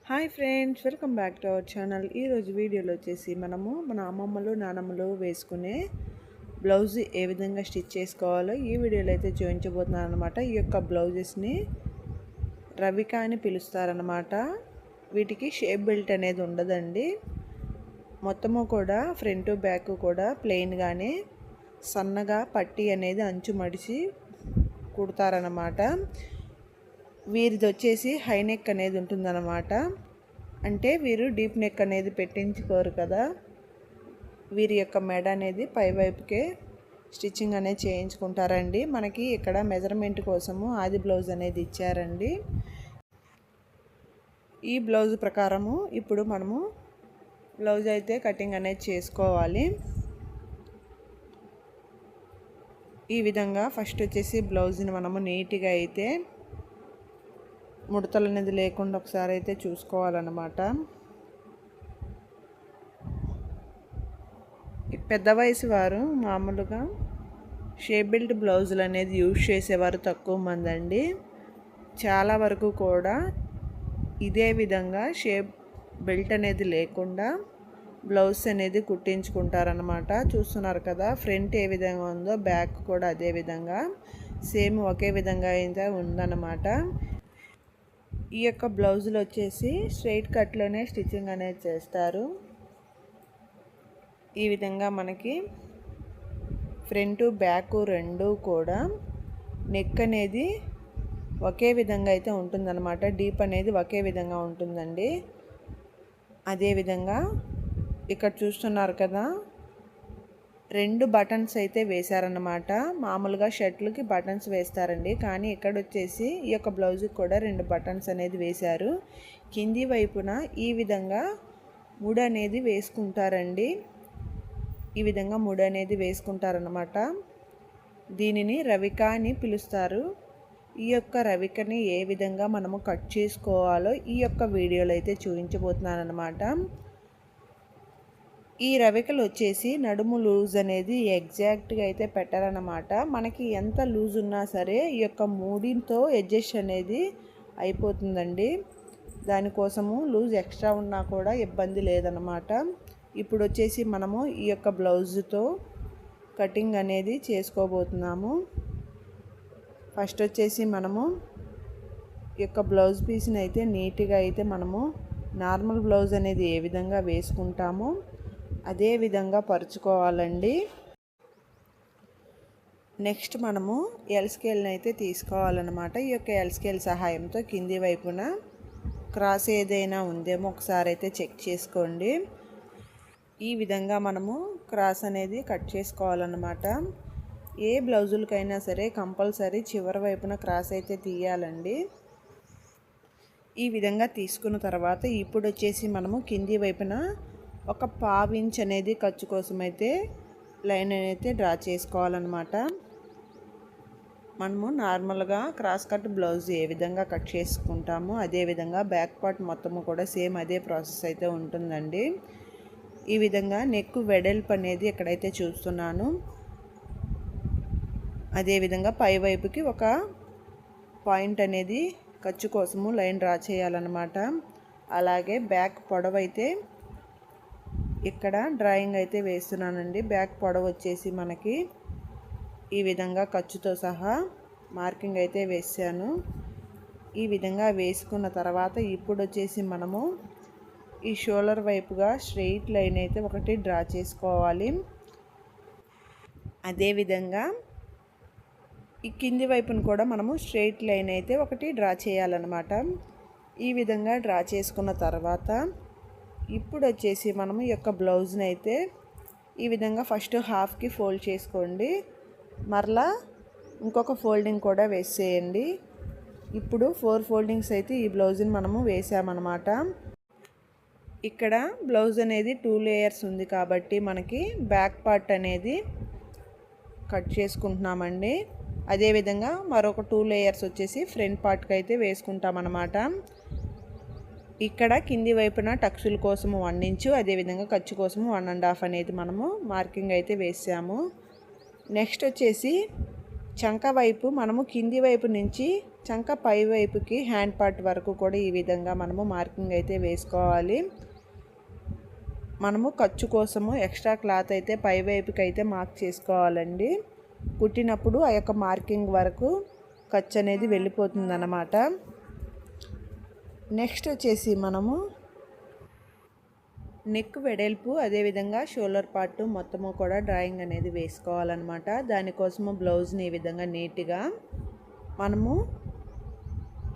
Hi friends, welcome back to our channel. ఈరోజు వీడియోలో వచ్చేసి మనము మన అమ్మమ్మలు నానమ్మలు వేసుకునే బ్లౌజ్ ఏ విధంగా స్టిచ్ చేసుకోవాలో ఈ వీడియోలో అయితే చూపించబోతున్నాను అనమాట. ఈ యొక్క బ్లౌజెస్ని రవిక అని పిలుస్తారనమాట. వీటికి షేప్ బెల్ట్ అనేది ఉండదండి. మొత్తము కూడా ఫ్రంట్ బ్యాక్ కూడా ప్లెయిన్గానే సన్నగా పట్టి అనేది అంచు మడిచి కుడతారనమాట. వీరిది వచ్చేసి హై నెక్ అనేది ఉంటుందన్నమాట. అంటే వీరు డీప్ నెక్ అనేది పెట్టించుకోరు కదా, వీరి యొక్క మెడ అనేది పై వైపుకే స్టిచ్చింగ్ అనేది చేయించుకుంటారండి. మనకి ఇక్కడ మెజర్మెంట్ కోసము ఆది బ్లౌజ్ అనేది ఇచ్చారండి. ఈ బ్లౌజ్ ప్రకారము ఇప్పుడు మనము బ్లౌజ్ అయితే కటింగ్ అనేది చేసుకోవాలి. ఈ విధంగా ఫస్ట్ వచ్చేసి బ్లౌజ్ని మనము నీట్గా అయితే ముడతలు అనేది లేకుండా ఒకసారి అయితే చూసుకోవాలన్నమాట. పెద్ద వయసు వారు మామూలుగా షేప్ బెల్ట్ బ్లౌజులు అనేది యూజ్ చేసేవారు తక్కువ మంది అండి. చాలా వరకు కూడా ఇదే విధంగా షేప్ బెల్ట్ అనేది లేకుండా బ్లౌజ్ అనేది కుట్టించుకుంటారనమాట. చూస్తున్నారు కదా, ఫ్రంట్ ఏ విధంగా ఉందో బ్యాక్ కూడా అదే విధంగా సేమ్ ఒకే విధంగా అయితే ఉందన్నమాట. ఈ యొక్క బ్లౌజులు వచ్చేసి స్ట్రైట్ కట్లోనే స్టిచ్చింగ్ అనేది చేస్తారు. ఈ విధంగా మనకి ఫ్రంట్ బ్యాక్ రెండు కూడా నెక్ అనేది ఒకే విధంగా అయితే ఉంటుందన్నమాట. డీప్ అనేది ఒకే విధంగా ఉంటుందండి. అదేవిధంగా ఇక్కడ చూస్తున్నారు కదా, రెండు బటన్స్ అయితే వేశారన్నమాట. మామూలుగా షర్ట్లకి బటన్స్ వేస్తారండి, కానీ ఇక్కడ వచ్చేసి ఈ యొక్క బ్లౌజ్కి కూడా రెండు బటన్స్ అనేది వేశారు. కింది వైపున ఈ విధంగా ముడి అనేది వేసుకుంటారండి. ఈ విధంగా ముడి అనేది వేసుకుంటారన్నమాట. దీనిని రవిక అని పిలుస్తారు. ఈ యొక్క రవికని ఏ విధంగా మనము కట్ చేసుకోవాలో ఈ యొక్క వీడియోలో అయితే చూపించబోతున్నాను అన్నమాట. ఈ రవికలు వచ్చేసి నడుము లూజ్ అనేది ఎగ్జాక్ట్గా అయితే పెట్టారన్నమాట. మనకి ఎంత లూజ్ ఉన్నా సరే ఈ యొక్క మూడింతో అడ్జస్ట్ అనేది అయిపోతుందండి. దానికోసము లూజ్ ఎక్స్ట్రా ఉన్నా కూడా ఇబ్బంది లేదన్నమాట. ఇప్పుడు వచ్చేసి మనము ఈ యొక్క బ్లౌజ్తో కటింగ్ అనేది చేసుకోబోతున్నాము. ఫస్ట్ వచ్చేసి మనము ఈ యొక్క బ్లౌజ్ పీస్ని అయితే నీట్గా అయితే మనము నార్మల్ బ్లౌజ్ అనేది ఏ విధంగా వేసుకుంటామో అదే విధంగా పరుచుకోవాలండి. నెక్స్ట్ మనము ఎల్ స్కేల్ని అయితే తీసుకోవాలన్నమాట. ఈ యొక్క ఎల్ స్కేల్ సహాయంతో కింది వైపున క్రాస్ ఏదైనా ఉందేమో ఒకసారి అయితే చెక్ చేసుకోండి. ఈ విధంగా మనము క్రాస్ అనేది కట్ చేసుకోవాలన్నమాట. ఏ బ్లౌజులకైనా సరే కంపల్సరీ చివరి వైపున క్రాస్ అయితే తీయాలండి. ఈ విధంగా తీసుకున్న తర్వాత ఇప్పుడు వచ్చేసి మనము కింది వైపున ఒక పావించ్ అనేది ఖర్చు కోసం అయితే లైన్ అయితే డ్రా చేసుకోవాలన్నమాట. మనము నార్మల్గా క్రాస్ కట్ బ్లౌజ్ ఏ విధంగా కట్ చేసుకుంటామో అదే విధంగా బ్యాక్ పార్ట్ మొత్తము కూడా సేమ్ అదే ప్రాసెస్ అయితే ఉంటుందండి. ఈ విధంగా నెక్ వెడల్పు అనేది ఎక్కడైతే చూస్తున్నాను అదేవిధంగా పై వైపుకి ఒక పాయింట్ అనేది ఖర్చు కోసము లైన్ డ్రా చేయాలన్నమాట. అలాగే బ్యాక్ పొడవు అయితే ఇక్కడ డ్రాయింగ్ అయితే వేస్తున్నానండి. బ్యాక్ పొడవు వచ్చేసి మనకి ఈ విధంగా ఖర్చుతో సహా మార్కింగ్ అయితే వేసాను. ఈ విధంగా వేసుకున్న తర్వాత ఇప్పుడు వచ్చేసి మనము ఈ షోల్డర్ వైపుగా స్ట్రెయిట్ లైన్ అయితే ఒకటి డ్రా చేసుకోవాలి. అదేవిధంగా ఈ కింది వైపును కూడా మనము స్ట్రెయిట్ లైన్ అయితే ఒకటి డ్రా చేయాలన్నమాట. ఈ విధంగా డ్రా చేసుకున్న తర్వాత ఇప్పుడు వచ్చేసి మనము ఈ యొక్క బ్లౌజ్ని అయితే ఈ విధంగా ఫస్ట్ హాఫ్కి ఫోల్డ్ చేసుకోండి. మరలా ఇంకొక ఫోల్డింగ్ కూడా వేసేయండి. ఇప్పుడు 4 ఫోల్డింగ్స్ అయితే ఈ బ్లౌజ్ని మనము వేసామన్నమాట. ఇక్కడ బ్లౌజ్ అనేది 2 లేయర్స్ ఉంది కాబట్టి మనకి బ్యాక్ పార్ట్ అనేది కట్ చేసుకుంటున్నామండి. అదేవిధంగా మరొక 2 లేయర్స్ వచ్చేసి ఫ్రంట్ పార్ట్కి అయితే వేసుకుంటామన్నమాట. ఇక్కడ కింది వైపున టక్సుల కోసము 1 ఇంచు, అదేవిధంగా ఖర్చు కోసము 1.5 అనేది మనము మార్కింగ్ అయితే వేసాము. నెక్స్ట్ వచ్చేసి చంక వైపు మనము కింది వైపు నుంచి చంక పై వైపుకి హ్యాండ్ పార్ట్ వరకు కూడా ఈ విధంగా మనము మార్కింగ్ అయితే వేసుకోవాలి. మనము ఖర్చు కోసము ఎక్స్ట్రా క్లాత్ అయితే పై వైపుకి అయితే మార్క్ చేసుకోవాలండి. కుట్టినప్పుడు ఆ యొక్క మార్కింగ్ వరకు ఖర్చు అనేది వెళ్ళిపోతుంది అన్నమాట. నెక్స్ట్ వచ్చేసి మనము నెక్ వెడల్పు అదేవిధంగా షోల్డర్ పార్ట్ మొత్తము కూడా డ్రాయింగ్ అనేది వేసుకోవాలన్నమాట. దానికోసము బ్లౌజ్ని ఈ విధంగా నీట్గా మనము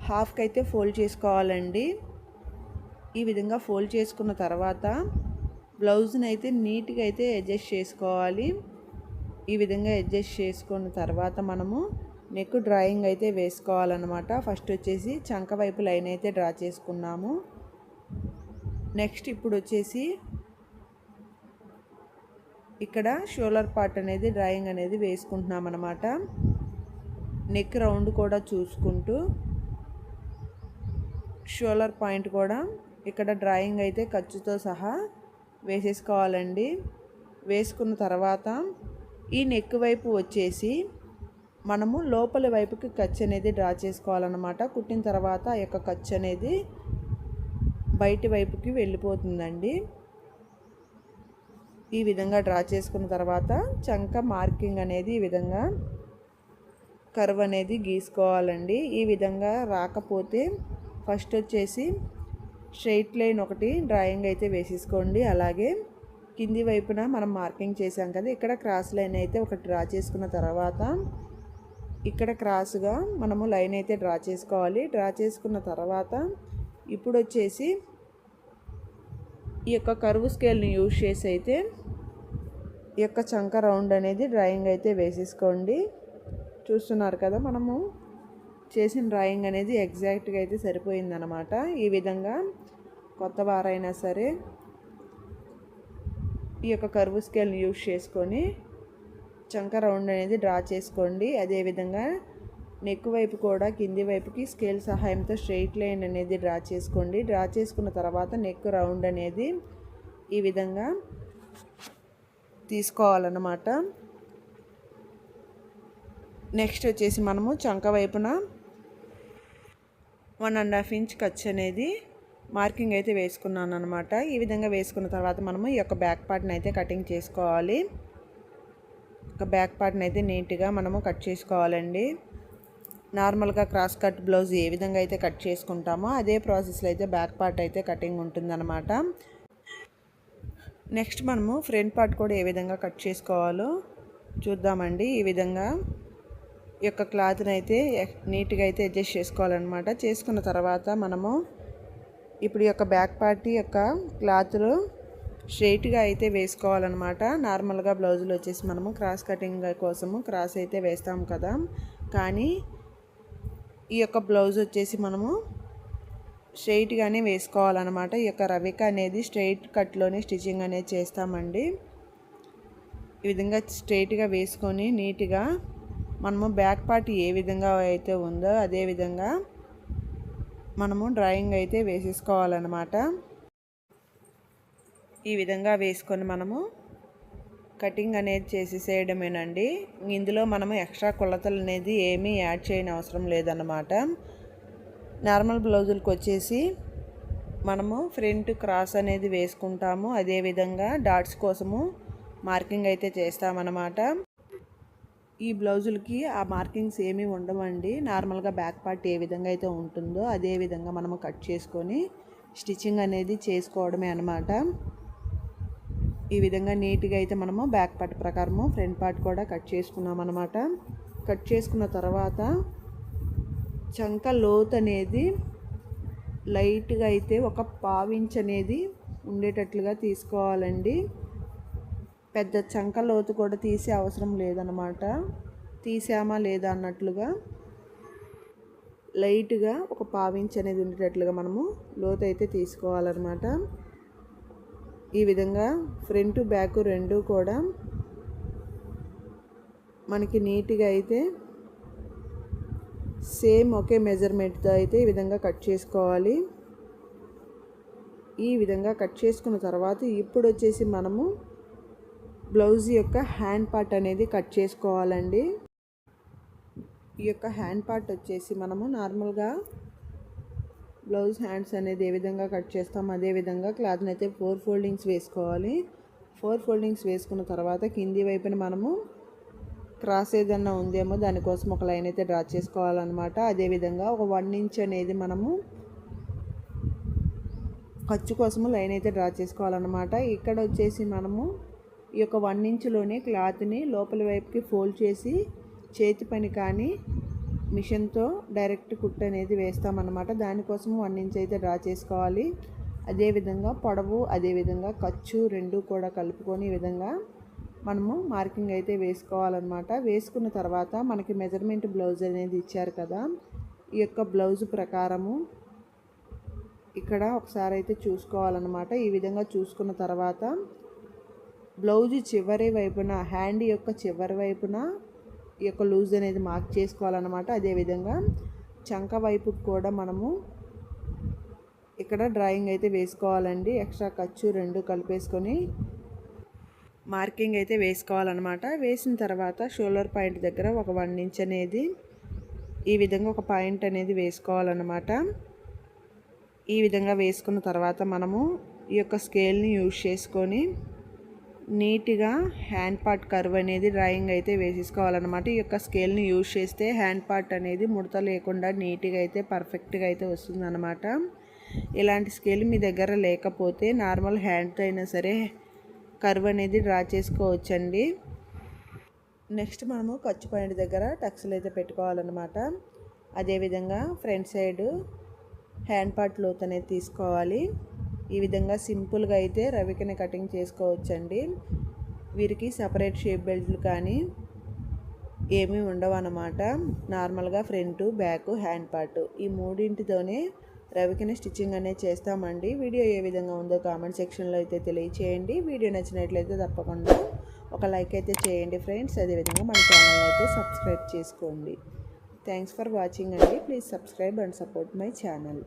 హాఫ్కి అయితే ఫోల్డ్ చేసుకోవాలండి. ఈ విధంగా ఫోల్డ్ చేసుకున్న తర్వాత బ్లౌజ్ని అయితే నీట్గా అయితే అడ్జస్ట్ చేసుకోవాలి. ఈ విధంగా అడ్జస్ట్ చేసుకున్న తర్వాత మనము నెక్ డ్రాయింగ్ అయితే వేసుకోవాలన్నమాట. ఫస్ట్ వచ్చేసి చంక వైపు లైన్ అయితే డ్రా చేసుకున్నాము. నెక్స్ట్ ఇప్పుడు వచ్చేసి ఇక్కడ షోల్డర్ పార్ట్ అనేది డ్రాయింగ్ అనేది వేసుకుంటున్నాం అన్నమాట. నెక్ రౌండ్ కూడా చూసుకుంటూ షోల్డర్ పాయింట్ కూడా ఇక్కడ డ్రాయింగ్ అయితే ఖర్చుతో సహా వేసేసుకోవాలండి. వేసుకున్న తర్వాత ఈ నెక్ వైపు వచ్చేసి మనము లోపల వైపుకి ఖర్చు అనేది డ్రా చేసుకోవాలన్నమాట. కుట్టిన తర్వాత ఆ యొక్క ఖర్చు అనేది బయటి వైపుకి వెళ్ళిపోతుందండి. ఈ విధంగా డ్రా చేసుకున్న తర్వాత చంక మార్కింగ్ అనేది ఈ విధంగా కర్వ్ అనేది గీసుకోవాలండి. ఈ విధంగా రాకపోతే ఫస్ట్ వచ్చేసి స్ట్రైట్ లైన్ ఒకటి డ్రాయింగ్ అయితే వేసేసుకోండి. అలాగే కింది వైపున మనం మార్కింగ్ చేసాం కదా, ఇక్కడ క్రాస్ లైన్ అయితే ఒకటి డ్రా చేసుకున్న తర్వాత ఇక్కడ క్రాస్గా మనము లైన్ అయితే డ్రా చేసుకోవాలి. డ్రా చేసుకున్న తర్వాత ఇప్పుడు వచ్చేసి ఈ యొక్క కర్వ్ స్కేల్ని యూజ్ చేసి అయితే ఈ యొక్క చంక రౌండ్ అనేది డ్రాయింగ్ అయితే వేసేసుకోండి. చూస్తున్నారు కదా, మనము చేసిన డ్రాయింగ్ అనేది ఎగ్జాక్ట్గా అయితే సరిపోయిందనమాట. ఈ విధంగా కొత్త వారైనా సరే ఈ యొక్క కర్వ్ స్కేల్ని యూజ్ చేసుకొని చంక రౌండ్ అనేది డ్రా చేసుకోండి. అదేవిధంగా నెక్ వైపు కూడా కింది వైపుకి స్కేల్ సహాయంతో స్ట్రెయిట్ లైన్ అనేది డ్రా చేసుకోండి. డ్రా చేసుకున్న తర్వాత నెక్ రౌండ్ అనేది ఈ విధంగా తీసుకోవాలన్నమాట. నెక్స్ట్ వచ్చేసి మనము చంక వైపున 1.5 ఇంచ్ ఖర్చు అనేది మార్కింగ్ అయితే వేసుకున్నాను అనమాట. ఈ విధంగా వేసుకున్న తర్వాత మనము ఈ యొక్క బ్యాక్ పార్ట్ని అయితే కటింగ్ చేసుకోవాలి. ఒక బ్యాక్ పార్ట్ని అయితే నీట్గా మనము కట్ చేసుకోవాలండి. నార్మల్గా క్రాస్ కట్ బ్లౌజ్ ఏ విధంగా అయితే కట్ చేసుకుంటామో అదే ప్రాసెస్లో అయితే బ్యాక్ పార్ట్ అయితే కటింగ్ ఉంటుందన్నమాట. నెక్స్ట్ మనము ఫ్రంట్ పార్ట్ కూడా ఏ విధంగా కట్ చేసుకోవాలో చూద్దామండి. ఈ విధంగా ఈ యొక్క క్లాత్ని అయితే నీట్గా అయితే అడ్జస్ట్ చేసుకోవాలన్నమాట. చేసుకున్న తర్వాత మనము ఇప్పుడు ఈ యొక్క బ్యాక్ పార్ట్ యొక్క క్లాత్లో స్ట్రైట్గా అయితే వేసుకోవాలన్నమాట. నార్మల్గా బ్లౌజులు వచ్చేసి మనము క్రాస్ కటింగ్ కోసము క్రాస్ అయితే వేస్తాం కదా, కానీ ఈ యొక్క బ్లౌజ్ వచ్చేసి మనము స్ట్రైట్గానే వేసుకోవాలన్నమాట. ఈ యొక్క రవిక అనేది స్ట్రైట్ కట్లోనే స్టిచ్చింగ్ అనేది చేస్తామండి. ఈ విధంగా స్ట్రైట్గా వేసుకొని నీట్గా మనము బ్యాక్ పార్ట్ ఏ విధంగా అయితే ఉందో అదే విధంగా మనము డ్రాయింగ్ అయితే వేసేసుకోవాలన్నమాట. ఈ విధంగా వేసుకొని మనము కటింగ్ అనేది చేసేసేయడమేనండి. ఇందులో మనము ఎక్స్ట్రా కొలతలు అనేది ఏమీ యాడ్ చేయని అవసరం లేదన్నమాట. నార్మల్ బ్లౌజులకు వచ్చేసి మనము ఫ్రంట్ క్రాస్ అనేది వేసుకుంటాము. అదేవిధంగా డాట్స్ కోసము మార్కింగ్ అయితే చేస్తామన్నమాట. ఈ బ్లౌజులకి ఆ మార్కింగ్స్ ఏమీ ఉండవండి. నార్మల్గా బ్యాక్ పార్ట్ ఏ విధంగా అయితే ఉంటుందో అదే విధంగా మనము కట్ చేసుకొని స్టిచ్చింగ్ అనేది చేసుకోవడమే అన్నమాట. ఈ విధంగా నీట్గా అయితే మనము బ్యాక్ పార్ట్ ప్రకారము ఫ్రంట్ పార్ట్ కూడా కట్ చేసుకున్నాం అన్నమాట. కట్ చేసుకున్న తర్వాత చంక లోత్ అనేది లైట్గా అయితే ఒక 1/4 ఇంచ్ అనేది ఉండేటట్లుగా తీసుకోవాలండి. పెద్ద చంక లోతు కూడా తీసే అవసరం లేదన్నమాట. తీసామా లేదా అన్నట్లుగా లైట్గా ఒక 1/4 ఇంచ్ అనేది ఉండేటట్లుగా మనము లోతు అయితే తీసుకోవాలన్నమాట. ఈ విధంగా ఫ్రంట్ బ్యాక్ రెండు కూడా మనకి నీట్గా అయితే సేమ్ ఒకే మెజర్మెంట్తో అయితే ఈ విధంగా కట్ చేసుకోవాలి. ఈ విధంగా కట్ చేసుకున్న తర్వాత ఇప్పుడు వచ్చేసి మనము బ్లౌజ్ యొక్క హ్యాండ్ పార్ట్ అనేది కట్ చేసుకోవాలండి. ఈ యొక్క హ్యాండ్ పార్ట్ వచ్చేసి మనము నార్మల్గా బ్లౌజ్ హ్యాండ్స్ అనేది ఏ విధంగా కట్ చేస్తాం అదే విధంగా క్లాత్ని అయితే 4 ఫోల్డింగ్స్ వేసుకోవాలి. 4 ఫోల్డింగ్స్ వేసుకున్న తర్వాత కింది వైపున మనము క్రాస్ ఏదన్నా ఉందేమో దానికోసం ఒక లైన్ అయితే డ్రా చేసుకోవాలన్నమాట. అదేవిధంగా ఒక 1 ఇంచ్ అనేది మనము ఖర్చు కోసము లైన్ అయితే డ్రా చేసుకోవాలన్నమాట. ఇక్కడ వచ్చేసి మనము ఈ యొక్క 1 ఇంచులోనే క్లాత్ని లోపలి వైపుకి ఫోల్డ్ చేసి చేతి పని కానీ మిషన్తో డైరెక్ట్ కుట్టు అనేది వేస్తామన్నమాట. దానికోసం 1 ఇంచ్ అయితే డ్రా చేసుకోవాలి. అదేవిధంగా పొడవు అదేవిధంగా ఖర్చు రెండు కూడా కలుపుకొని ఈ విధంగా మనము మార్కింగ్ అయితే వేసుకోవాలన్నమాట. వేసుకున్న తర్వాత మనకి మెజర్మెంట్ బ్లౌజ్ అనేది ఇచ్చారు కదా, ఈ యొక్క బ్లౌజ్ ప్రకారము ఇక్కడ ఒకసారి అయితే చూసుకోవాలన్నమాట. ఈ విధంగా చూసుకున్న తర్వాత బ్లౌజ్ చివరి వైపున హ్యాండ్ యొక్క చివరి వైపున ఈ యొక్క లూజ్ అనేది మార్క్ చేసుకోవాలన్నమాట. అదేవిధంగా చంక వైపుకి కూడా మనము ఇక్కడ డ్రాయింగ్ అయితే వేసుకోవాలండి. ఎక్స్ట్రా ఖర్చు రెండు కలిపేసుకొని మార్కింగ్ అయితే వేసుకోవాలన్నమాట. వేసిన తర్వాత షోల్డర్ పాయింట్ దగ్గర ఒక 1 ఇంచ్ అనేది ఈ విధంగా ఒక పాయింట్ అనేది వేసుకోవాలన్నమాట. ఈ విధంగా వేసుకున్న తర్వాత మనము ఈ యొక్క స్కేల్ని యూజ్ చేసుకొని నీట్గా హ్యాండ్ పార్ట్ కర్వ్ అనేది డ్రాయింగ్ అయితే వేసేసుకోవాలన్నమాట. ఈ యొక్క స్కేల్ని యూజ్ చేస్తే హ్యాండ్ పార్ట్ అనేది ముడత లేకుండా నీట్గా అయితే పర్ఫెక్ట్గా అయితే వస్తుందన్నమాట. ఇలాంటి స్కేల్ మీ దగ్గర లేకపోతే నార్మల్ హ్యాండ్తో అయినా సరే కర్వ్ అనేది డ్రా చేసుకోవచ్చండి. నెక్స్ట్ మనము ఖర్చు పాయింట్ దగ్గర టక్స్లు అయితే పెట్టుకోవాలన్నమాట. అదేవిధంగా ఫ్రంట్ సైడ్ హ్యాండ్ పార్ట్ లోత్ అనేది తీసుకోవాలి. ఈ విధంగా సింపుల్గా అయితే రవికని కటింగ్ చేసుకోవచ్చండి. వీరికి సపరేట్ షేప్ బెల్ట్లు కానీ ఏమీ ఉండవు అన్నమాట. నార్మల్గా ఫ్రంట్ బ్యాక్ హ్యాండ్ పార్ట్ ఈ మూడింటితోనే రవికని స్టిచ్చింగ్ అనేది చేస్తామండి. వీడియో ఏ విధంగా ఉందో కామెంట్ సెక్షన్లో అయితే తెలియచేయండి. వీడియో నచ్చినట్లయితే తప్పకుండా ఒక లైక్ అయితే చేయండి ఫ్రెండ్స్. అదేవిధంగా మన ఛానల్ అయితే సబ్స్క్రైబ్ చేసుకోండి. థ్యాంక్స్ ఫర్ వాచింగ్ అండి. Please subscribe and support my channel.